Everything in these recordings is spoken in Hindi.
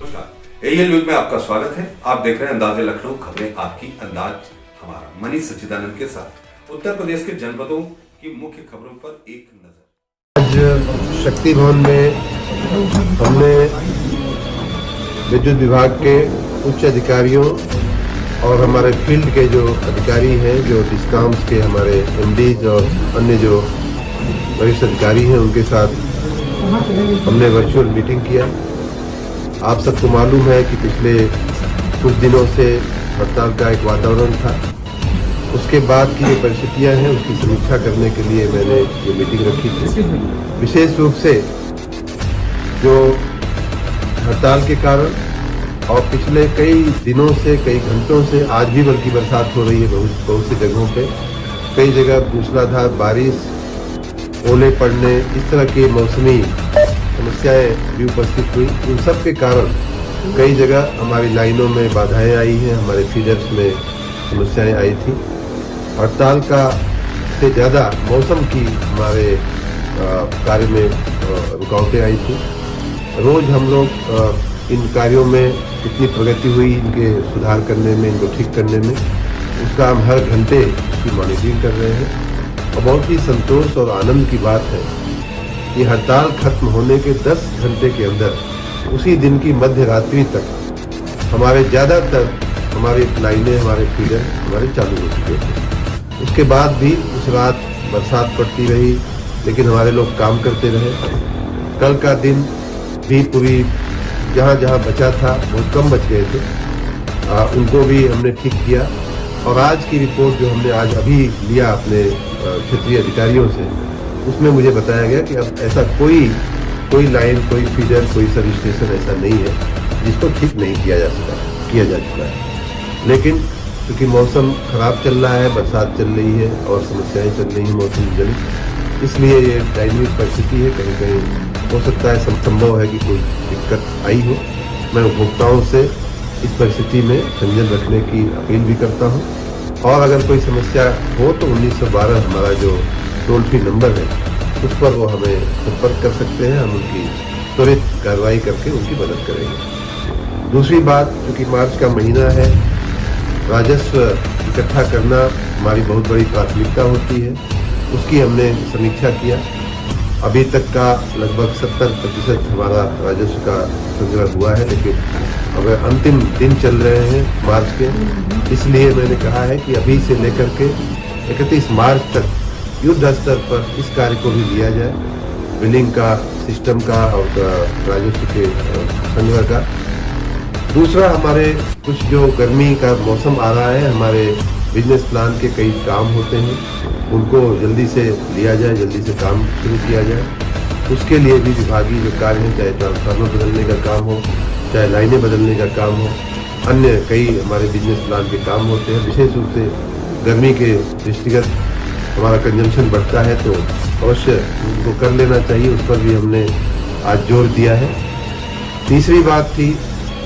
नमस्कार, एएल न्यूज में आपका स्वागत है। आप देख रहे हैं अंदाज़े लखनऊ, खबरें आपकी, अंदाज हमारा। मनीष सच्चिदानंद के साथ उत्तर प्रदेश के जनपदों की मुख्य खबरों पर एक नजर। आज शक्ति भवन में हमने विद्युत विभाग के उच्च अधिकारियों और हमारे फील्ड के जो अधिकारी हैं, जो डिस्कॉम्स के हमारे एमडीज और अन्य जो वरिष्ठ अधिकारी हैं, उनके साथ हमने वर्चुअल मीटिंग किया। आप सबको मालूम है कि पिछले कुछ दिनों से हड़ताल का एक वातावरण था। उसके बाद की जो परिस्थितियां हैं, उसकी समीक्षा करने के लिए मैंने ये मीटिंग रखी थी। विशेष रूप से जो हड़ताल के कारण और पिछले कई दिनों से, कई घंटों से, आज भी बल्कि बरसात हो रही है बहुत सी जगहों पे, कई जगह मूसलाधार बारिश, ओले पड़ने, इस तरह की मौसमी समस्याएं भी उपस्थित हुई। उन सब के कारण कई जगह हमारी लाइनों में बाधाएं आई हैं, हमारे फीडर्स में समस्याएं आई थी। हड़ताल का से ज़्यादा मौसम की हमारे कार्य में रुकावटें आई थी। रोज हम लोग इन कार्यों में कितनी प्रगति हुई, इनके सुधार करने में, इनको ठीक करने में, उसका हम हर घंटे की मॉनिटरिंग कर रहे हैं। और बहुत ही संतोष और आनंद की बात है कि हड़ताल खत्म होने के 10 घंटे के अंदर, उसी दिन की मध्य रात्रि तक हमारे ज़्यादातर हमारी लाइनें, हमारे फीडर हमारे चालू हो चुके थे। उसके बाद भी उस रात बरसात पड़ती रही, लेकिन हमारे लोग काम करते रहे। कल का दिन भी पूरी जहाँ जहाँ बचा था, बहुत कम बच गए थे, उनको भी हमने ठीक किया। और आज की रिपोर्ट जो हमने आज अभी लिया अपने क्षेत्रीय अधिकारियों से, उसमें मुझे बताया गया कि अब ऐसा कोई लाइन, कोई फीडर, कोई सब स्टेशन ऐसा नहीं है जिसको ठीक नहीं किया जा चुका है। लेकिन क्योंकि मौसम खराब चल रहा है, बरसात चल रही है और समस्याएं चल रही हैं मौसम जनित, इसलिए ये डायनामिक परिस्थिति है। कहीं कहीं हो सकता है, संभव है कि कोई दिक्कत आई हो। मैं उपभोक्ताओं से इस परिस्थिति में संयम रखने की अपील भी करता हूं। और अगर कोई समस्या हो तो 1912 हमारा जो टोल फ्री नंबर है, उस पर वो हमें संपर्क कर सकते हैं। हम उनकी त्वरित कार्रवाई करके उनकी मदद करेंगे। दूसरी बात, क्योंकि मार्च का महीना है, राजस्व इकट्ठा करना हमारी बहुत बड़ी प्राथमिकता होती है। उसकी हमने समीक्षा किया। अभी तक का लगभग 70% हमारा राजस्व का संग्रह हुआ है, लेकिन अब अंतिम दिन चल रहे हैं मार्च के, इसलिए मैंने कहा है कि अभी से लेकर के 31 मार्च तक युद्ध स्तर पर इस कार्य को भी लिया जाए, बिलिंग का, सिस्टम का और राजस्व के संग्रह का। दूसरा, हमारे कुछ जो गर्मी का मौसम आ रहा है, हमारे बिजनेस प्लान के कई काम होते हैं, उनको जल्दी से लिया जाए, जल्दी से काम शुरू किया जाए। उसके लिए भी विभागीय जो कार्य हैं, चाहे ट्रांसफार्मर बदलने का काम हो, चाहे लाइनें बदलने का काम हो, अन्य कई हमारे बिजनेस प्लान के काम होते हैं। विशेष रूप से गर्मी के दृष्टिगत हमारा कंजम्पशन बढ़ता है, तो अवश्य उनको कर लेना चाहिए। उस पर भी हमने आज जोर दिया है। तीसरी बात थी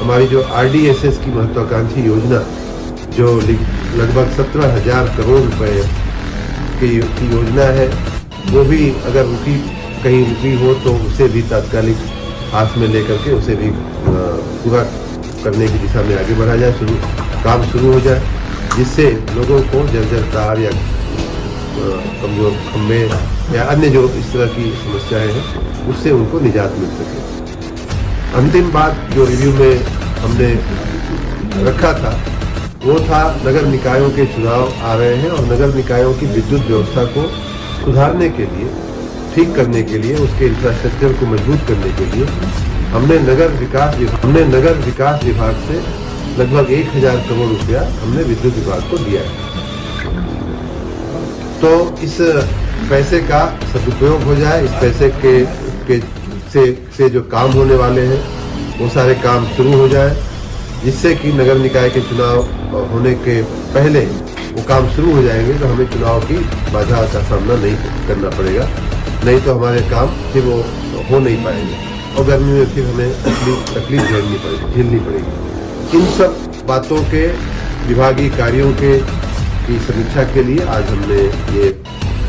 हमारी जो RDSS की महत्वाकांक्षी योजना, जो लगभग 17,000 करोड़ रुपए की योजना है, वो भी अगर कहीं रुकी हो तो उसे भी तात्कालिक हाथ में लेकर के उसे भी पूरा करने की दिशा में आगे बढ़ा जाए, काम शुरू हो जाए, जिससे लोगों को जर्जर तार या कमजोर खंभे या अन्य जो इस तरह की समस्याएं हैं, उससे उनको निजात मिल सके। अंतिम बात जो रिव्यू में हमने रखा था, वो था नगर निकायों के चुनाव आ रहे हैं और नगर निकायों की विद्युत व्यवस्था को सुधारने के लिए, ठीक करने के लिए, उसके इंफ्रास्ट्रक्चर को मजबूत करने के लिए हमने नगर विकास विभाग से लगभग 1,000 करोड़ रुपया हमने विद्युत विभाग को दिया है। तो इस पैसे का सदुपयोग हो जाए, इस पैसे से जो काम होने वाले हैं वो सारे काम शुरू हो जाए, जिससे कि नगर निकाय के चुनाव होने के पहले वो काम शुरू हो जाएंगे, तो हमें चुनाव की बाधा का सामना नहीं करना पड़ेगा। नहीं तो हमारे काम फिर वो हो नहीं पाएंगे और गर्मी में फिर हमें तकलीफ झेलनी पड़ेगी। इन सब बातों के, विभागीय कार्यों की समीक्षा के लिए आज हमने ये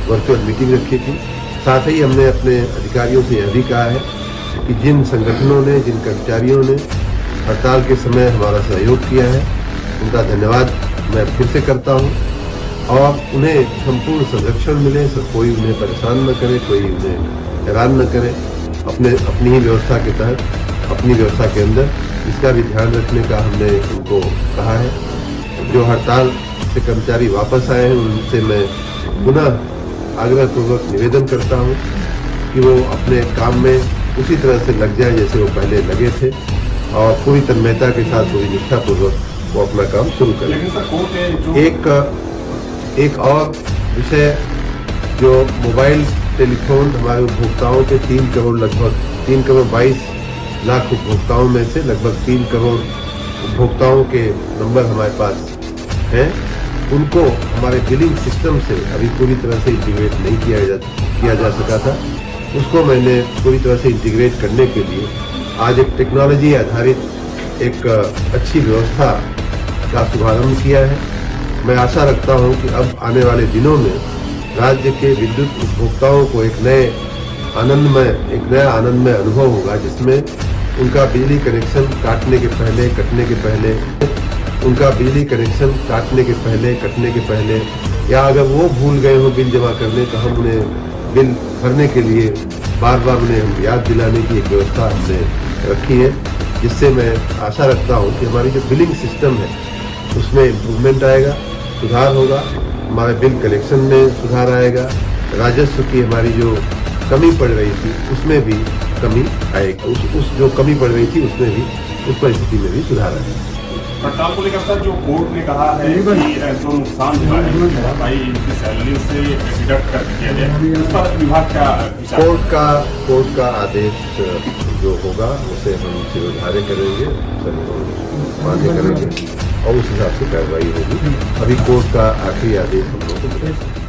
वर्चुअल मीटिंग रखी थी। साथ ही हमने अपने अधिकारियों से यह भी कहा है कि जिन संगठनों ने, जिन कर्मचारियों ने हड़ताल के समय हमारा सहयोग किया है, उनका धन्यवाद मैं फिर से करता हूं और उन्हें संपूर्ण संरक्षण मिले, सब कोई उन्हें परेशान न करे, कोई उन्हें हैरान न करे, अपनी ही व्यवस्था के तहत, अपनी व्यवस्था के अंदर इसका भी ध्यान रखने का हमने उनको कहा है। जो हड़ताल से कर्मचारी वापस आए हैं उनसे मैं पुनः आग्रहपूर्वक निवेदन करता हूं कि वो अपने काम में उसी तरह से लग जाए जैसे वो पहले लगे थे और पूरी तन्मयता के साथ, पूरी निष्ठापूर्वक वो अपना काम शुरू करें। लेकिन सर कोर्ट ने एक और विषय, जो मोबाइल टेलीफोन हमारे उपभोक्ताओं के 3 करोड़ लगभग 3 करोड़ 22 लाख उपभोक्ताओं में से लगभग 3 करोड़ उपभोक्ताओं के नंबर हमारे पास हैं, उनको हमारे बिलिंग सिस्टम से अभी पूरी तरह से इंटीग्रेट नहीं किया जा सका था। उसको मैंने पूरी तरह से इंटीग्रेट करने के लिए आज एक टेक्नोलॉजी आधारित एक अच्छी व्यवस्था का शुभारंभ किया है। मैं आशा रखता हूं कि अब आने वाले दिनों में राज्य के विद्युत उपभोक्ताओं को एक नया आनंदमय अनुभव होगा, जिसमें उनका बिजली कनेक्शन काटने के पहले, कटने के पहले या अगर वो भूल गए हो बिल जमा करने, तो हम उन्हें बिल भरने के लिए बार बार उन्हें हम याद दिलाने की एक व्यवस्था हमने रखी है, जिससे मैं आशा रखता हूं कि हमारी जो बिलिंग सिस्टम है उसमें इम्प्रूवमेंट आएगा, सुधार होगा, हमारे बिल कलेक्शन में सुधार आएगा, राजस्व की हमारी जो कमी पड़ रही थी उसमें भी कमी आएगी, उस जो कमी पड़ रही थी उसमें भी, उस परिस्थिति में भी सुधार आएगा। हड़ताल को लेकर सर जो कोर्ट ने कहा है कि जो नुकसान हुआ है भाई इनकी सैलरी से डिडक्ट कर दिया जाए, उस पर विभाग क्या विचार? कोर्ट का आदेश जो होगा उसे हम शिरोधार्य करेंगे, मान्य करेंगे और उस हिसाब से कार्रवाई होगी। अभी कोर्ट का आखिरी आदेश हम लोगों को मिलेगा।